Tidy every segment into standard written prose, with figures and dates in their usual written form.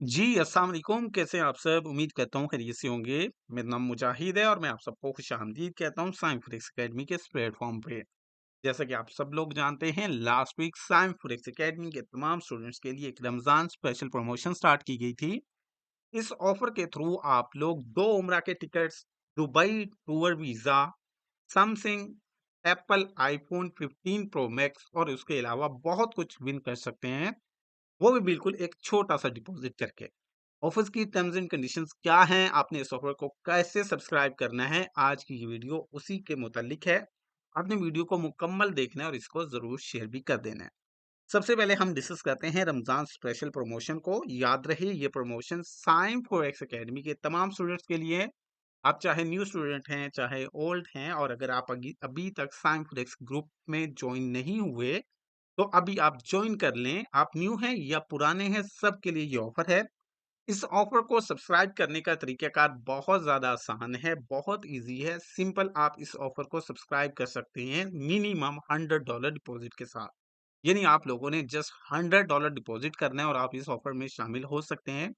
जी, अस्सलाम वालेकुम। कैसे हैं आप सब? उम्मीद करता हूँ खैरियत से होंगे। मेरा नाम मुजाहिद है और मैं आप सबको खुशामदीद कहता हूँ साइंस अकेडमी के इस प्लेटफ़ॉर्म पे। जैसा कि आप सब लोग जानते हैं, लास्ट वीक साइंस अकेडमी के तमाम स्टूडेंट्स के लिए एक रमज़ान स्पेशल प्रमोशन स्टार्ट की गई थी। इस ऑफ़र के थ्रू आप लोग 2 उम्रा के tickets, Dubai tour visa, Samsung, Apple iPhone 15 pro max और उसके अलावा बहुत कुछ विन कर सकते हैं, वो भी बिल्कुल एक छोटा-सा डिपॉज़िट करके। ऑफर्स की टर्म्स एंड कंडीशंस क्या हैं, आपने इस ऑफर को कैसे सब्सक्राइब करना है, आज की ये वीडियो उसी के मुतालिक है। आपने वीडियो को मुकम्मल देखना है और इसको ज़रूर शेयर भी कर देना है। सबसे पहले हम डिस्कस करते हैं रमज़ान स्पेशल प्रमोशन को। याद रहे ये प्रमोशन साइम फॉर एक्स अकेडमी के तमाम स्टूडेंट्स के लिए है। आप चाहे न्यू स्टूडेंट हैं, चाहे ओल्ड हैं, और अगर आप अभी अभी तक साइम फॉर एक्स ग्रुप में ज्वाइन नहीं हुए, तो अभी आप ज्वाइन कर लें। आप न्यू हैं या पुराने हैं, सबके लिए ये ऑफर है। इस ऑफर को सब्सक्राइब करने का तरीकाकार बहुत ज़्यादा आसान है, बहुत ईज़ी है, सिंपल। आप इस ऑफर को सब्सक्राइब कर सकते हैं मिनिमम $100 डिपॉज़िट के साथ। यानी आप लोगों ने जस्ट $100 डिपॉज़िट करना है और आप इस ऑफर में शामिल हो सकते हैं।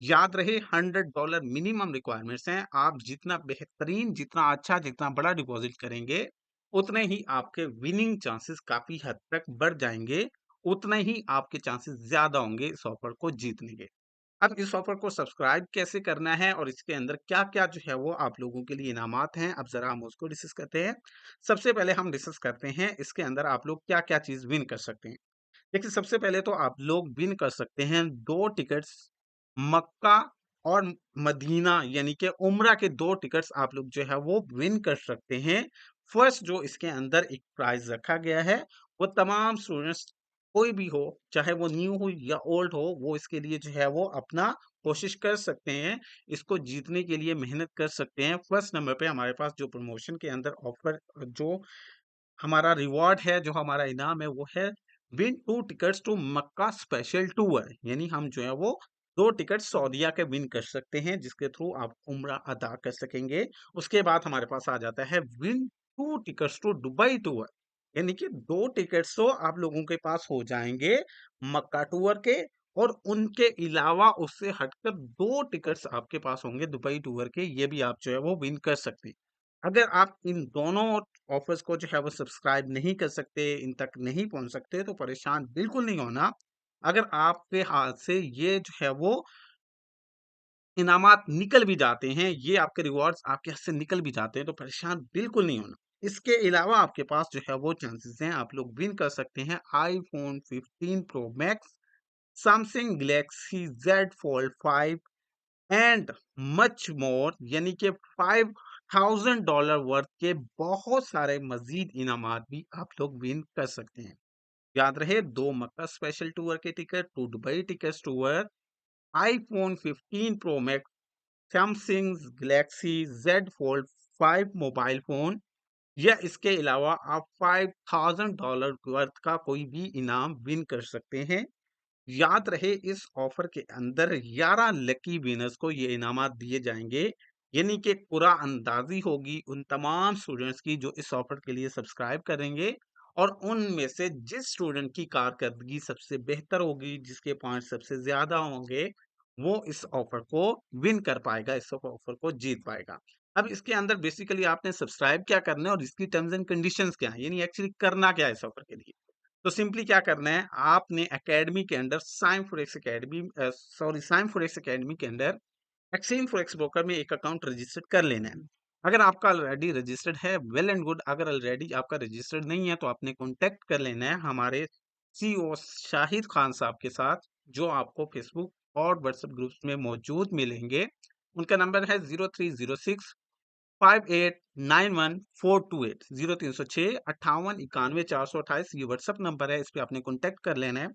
याद रहे $100 मिनिमम रिक्वायरमेंट्स हैं। आप जितना बेहतरीन, जितना अच्छा, जितना बड़ा डिपॉज़िट करेंगे, उतने ही आपके विनिंग चांसेस काफ़ी हद तक बढ़ जाएँगे, उतने ही आपके चांसेस ज़्यादा होंगे इस ऑफर को जीतने के। अब इस ऑफर को सब्सक्राइब कैसे करना है और इसके अंदर क्या-क्या जो है वो आप लोगों के लिए इनामात हैं, अब ज़रा हम उसको डिस्कस करते हैं। सबसे पहले हम डिस्कस करते हैं इसके अंदर आप लोग क्या-क्या चीज़ विन कर सकते हैं। देखिए, सबसे पहले तो आप लोग विन कर सकते हैं 2 टिकट्स मक्का और मदीना, यानी कि उम्रा के 2 टिकट्स आप लोग जो है वो विन कर सकते हैं। फर्स्ट जो इसके अंदर एक प्राइज़ रखा गया है, वो तमाम स्टूडेंट्स कोई भी हो, चाहे वो न्यू हो या ओल्ड हो, वो इसके लिए जो है वो अपना कोशिश कर सकते हैं। इसको जीतने के लिए मेहनत कर सकते हैं। फर्स्ट नंबर पे हमारे पास जो प्रमोशन के अंदर ऑफर, जो हमारा रिवॉर्ड है, जो हमारा इनाम है, वो है win 2 tickets to Mecca special tour. यानी हम जो है वो 2 टिकट सऊदीया के विन कर सकते हैं, जिसके थ्रू आप उम्रा अदा कर सकेंगे। उसके बाद हमारे पास आ जाता है win 2 tickets to Dubai tour. यानी कि 2 टिकट्स तो आप लोगों के पास हो जाएंगे मक्का टूर के, और उनके अलावा उससे हटकर 2 टिकट्स आपके पास होंगे दुबई टूर के, ये भी आप जो है वो विन कर सकते हैं। अगर आप इन दोनों ऑफर्स को जो है वो सब्सक्राइब नहीं कर सकते, इन तक नहीं पहुंच सकते, तो परेशान बिल्कुल नहीं होना। अगर आपके हाथ से ये जो है वो इनामात निकल भी जाते हैं, ये आपके रिवॉर्ड्स आपके हाथ से निकल भी जाते हैं, तो परेशान बिल्कुल नहीं होना। इसके अलावा आपके पास जो है वो चांसेस हैं, आप लोग विन कर सकते हैं iPhone 15 pro max, Samsung Galaxy Z fold 5 and much more. यानी कि $5000 वर्थ के बहुत सारे मजीद इनामात भी आप लोग विन कर सकते हैं। याद रहे, 2 मक्का स्पेशल टूर के ticket, 2 Dubai tickets tour, iPhone 15 pro max, Samsung Galaxy Z fold 5 mobile phone, या इसके अलावा आप $5000 वर्थ का कोई भी इनाम विन कर सकते हैं। याद रहे, इस ऑफर के अंदर 11 लकी विनर्स को ये इनामात दिए जाएंगे। यानी कि पूरा अंदाजी होगी उन तमाम स्टूडेंट्स की जो इस ऑफर के लिए सब्सक्राइब करेंगे, और उनमें से जिस स्टूडेंट की कारकर्दगी सबसे बेहतर होगी, जिसके पॉइंट सबसे ज्यादा होंगे, वो इस ऑफर को विन कर पाएगा, इस ऑफर को जीत पाएगा। अब इसके अंदर बेसिकली आपने सब्सक्राइब क्या करना है और इसकी टर्म्स एंड कंडीशंस क्या है, यानी एक्चुअली करना क्या है इस ऑफर के लिए। तो सिंपली क्या करना है, आपने एकेडमी के अंदर साइम फॉरेक्स एकेडमी के अंदर एक्सचेंज फॉरेक्स ब्रोकर में एक अकाउंट रजिस्टर्ड कर लेना है। अगर आपका ऑलरेडी रजिस्टर्ड है, वेल एंड गुड। अगर ऑलरेडी आपका रजिस्टर्ड नहीं है, तो आपने कॉन्टेक्ट कर लेना है हमारे सीईओ शाहिद खान साहब के साथ, जो आपको फेसबुक और व्हाट्सएप ग्रुप्स में मौजूद मिलेंगे। उनका नंबर है 0306 5891 428, 0306 5891 428। ये व्हाट्सएप नंबर है, इस पे आपने कॉन्टेक्ट कर लेना है।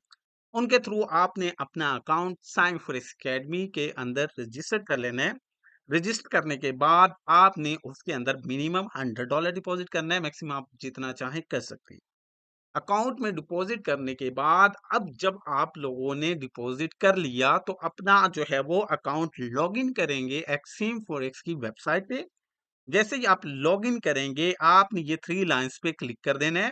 उनके थ्रू आपने अपना अकाउंट साइम फॉरेक्स एकेडमी के अंदर रजिस्टर कर लेना है। रजिस्टर करने के बाद आपने उसके अंदर मिनिमम $100 डिपॉजिट करना है, मैक्सिमम आप जितना चाहें कर सकते हैं। अकाउंट में डिपॉजिट करने के बाद, अब जब आप लोगों ने डिपॉजिट कर लिया, तो अपना जो है वो अकाउंट लॉगिन करेंगे एक्सिम फॉरेक्स की वेबसाइट पे। जैसे ही आप लॉगिन करेंगे, आपने ये 3 लाइंस पे क्लिक कर देना है।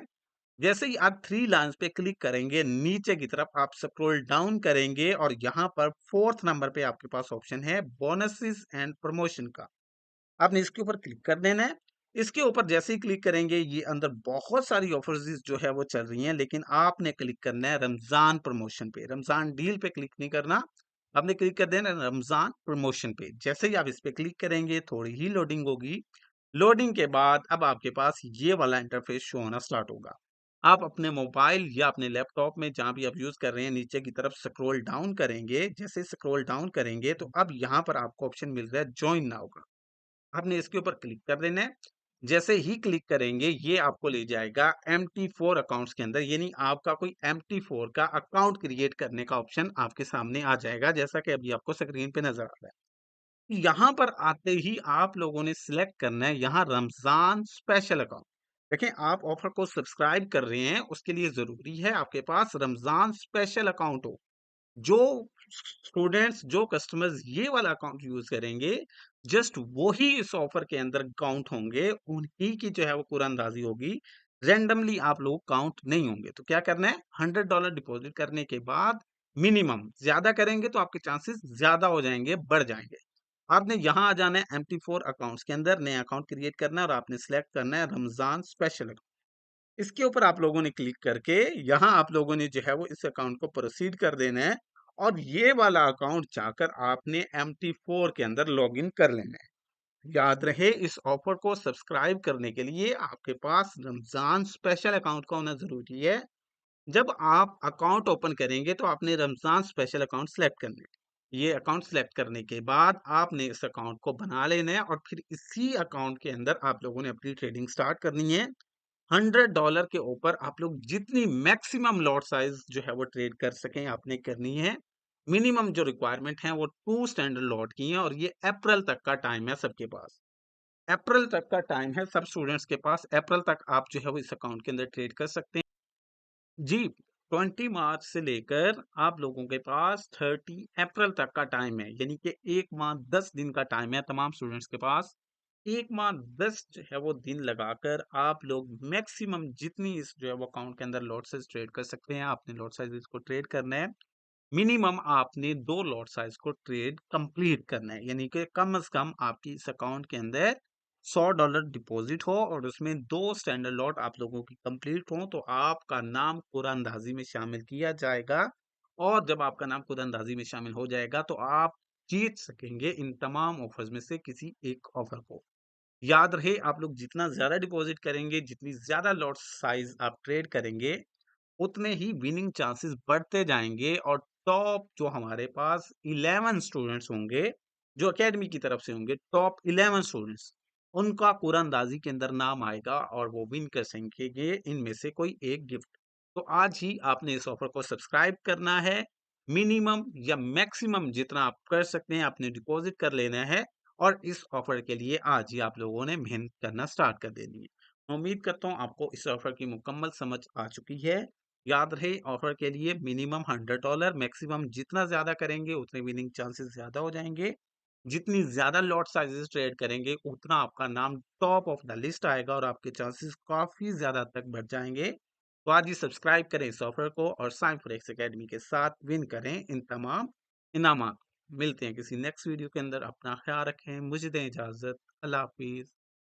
जैसे ही आप 3 लाइन्स पे क्लिक करेंगे, नीचे की तरफ आप स्क्रॉल डाउन करेंगे और यहाँ पर 4th नंबर पे आपके पास ऑप्शन है बोनसेस एंड प्रमोशन का। आपने इसके ऊपर क्लिक कर देना है। इसके ऊपर जैसे ही क्लिक करेंगे, ये अंदर बहुत सारी ऑफर्स जो है वो चल रही हैं, लेकिन आपने क्लिक करना है रमज़ान प्रमोशन पे। रमज़ान डील पे क्लिक नहीं करना, आपने क्लिक कर देना है रमज़ान प्रमोशन पे। जैसे ही आप इस पे क्लिक करेंगे, थोड़ी ही लोडिंग होगी। लोडिंग के बाद अब आपके पास ये वाला इंटरफेस शो होना स्टार्ट होगा। आप अपने मोबाइल या अपने लैपटॉप में जहाँ भी आप यूज़ कर रहे हैं, नीचे की तरफ स्क्रॉल डाउन करेंगे। जैसे स्क्रॉल डाउन करेंगे, तो अब यहाँ पर आपको ऑप्शन मिल रहा है जॉइन नाउ का। आपने इसके ऊपर क्लिक कर देना है। जैसे ही क्लिक करेंगे, ये आपको ले जाएगा एम्प्टी4 अकाउंट्स के अंदर, यानी आपका कोई एम्प्टी4 का अकाउंट क्रिएट करने का ऑप्शन आपके सामने आ जाएगा, जैसा कि अभी आपको स्क्रीन पे नजर आ रहा है। यहाँ पर आते ही आप लोगों ने सिलेक्ट करना है यहाँ रमजान स्पेशल अकाउंट। देखें, आप ऑफर को सब्सक्राइब कर रहे हैं, उसके लिए जरूरी है आपके पास रमजान स्पेशल अकाउंट हो। जो स्टूडेंट्स, जो कस्टमर्स ये वाला अकाउंट यूज करेंगे, जस्ट वो ही इस ऑफर के अंदर काउंट होंगे, उन्हीं की जो है वो कुरानंदाजी होगी। रेंडमली आप लोग काउंट नहीं होंगे। तो क्या करना है, $100 डिपॉजिट करने के बाद मिनिमम, ज्यादा करेंगे तो आपके चांसेस ज्यादा हो जाएंगे, बढ़ जाएंगे। आपने यहाँ आ जाना है एम्प्टी4 अकाउंट्स के अंदर, नया अकाउंट क्रिएट करना है और आपने सिलेक्ट करना है रमजान स्पेशल। इसके ऊपर आप लोगों ने क्लिक करके यहाँ आप लोगों ने जो है वो इस अकाउंट को प्रोसीड कर देना है और ये वाला अकाउंट जाकर आपने MT4 के अंदर लॉगिन कर लेना है। याद रहे, इस ऑफर को सब्सक्राइब करने के लिए आपके पास रमजान स्पेशल अकाउंट का होना जरूरी है। जब आप अकाउंट ओपन करेंगे तो आपने रमजान स्पेशल अकाउंट सेलेक्ट करना है। ये अकाउंट सेलेक्ट करने के बाद आपने इस अकाउंट को बना लेना है और फिर इसी अकाउंट के अंदर आप लोगों ने अपनी ट्रेडिंग स्टार्ट करनी है। $100 के ऊपर आप लोग जितनी मैक्सिमम लॉट साइज जो है वो ट्रेड कर सकें, आपने करनी है। मिनिमम जो रिक्वायरमेंट है वो 2 स्टैंडर्ड लॉट की है और ये अप्रैल तक का टाइम है सबके पास। अप्रैल तक का टाइम है सब स्टूडेंट्स के पास। अप्रैल तक आप जो है वो इस अकाउंट के अंदर ट्रेड कर सकते हैं। जी, 20 मार्च से लेकर आप लोगों के पास 30 अप्रैल तक का टाइम है, यानी कि 1 माह 10 दिन का टाइम है तमाम स्टूडेंट्स के पास। 1 माह 10 जो है वो दिन लगाकर आप लोग मैक्सिमम जितनी इस जो है वो अकाउंट के अंदर लॉट साइज ट्रेड कर सकते हैं, आपने लॉट साइज को ट्रेड करना है। मिनिमम आपने 2 लॉट साइज को ट्रेड कंप्लीट करना है, यानी कि कम से कम आपकी इस अकाउंट के अंदर $100 डिपॉजिट हो और उसमें 2 स्टैंडर्ड लॉट आप लोगों की कंप्लीट हो, तो आपका नाम कुरानंदाजी में शामिल किया जाएगा। और जब आपका नाम कुरानंदाजी में शामिल हो जाएगा तो आप जीत सकेंगे इन तमाम ऑफर्स में से किसी एक ऑफर को। याद रहे, आप लोग जितना ज्यादा डिपॉजिट करेंगे, जितनी ज्यादा लॉट साइज आप ट्रेड करेंगे, उतने ही विनिंग चांसेस बढ़ते जाएंगे और टॉप जो हमारे पास 11 स्टूडेंट्स होंगे, जो एकेडमी की तरफ से होंगे, टॉप 11 स्टूडेंट्स, उनका कुरानंदाजी के अंदर नाम आएगा और वो विन कर सकेंगे इनमें से कोई एक गिफ्ट। तो आज ही आपने इस ऑफर को सब्सक्राइब करना है। मिनिमम या मैक्सिमम जितना आप कर सकते हैं आपने डिपॉजिट कर लेना है और इस ऑफर के लिए आज ही आप लोगों ने मेहनत करना स्टार्ट कर देनी है। मैं उम्मीद करता हूँ आपको इस ऑफर की मुकम्मल समझ आ चुकी है। याद रहे, ऑफर के लिए मिनिमम $100, मैक्सिमम जितना ज्यादा करेंगे उतने विनिंग चांसेस ज्यादा हो जाएंगे। जितनी ज्यादा लॉट साइजेस ट्रेड करेंगे उतना आपका नाम टॉप ऑफ द लिस्ट आएगा और आपके चांसेस काफी ज्यादा तक बढ़ जाएंगे। तो आज ही सब्सक्राइब करें इस ऑफर को और साइन फॉरेक्स एकेडमी के साथ विन करें इन तमाम इनामात। मिलते हैं किसी नेक्स्ट वीडियो के अंदर। अपना ख्याल रखें, मुझे दें इजाजत। अल्लाह हाफिज।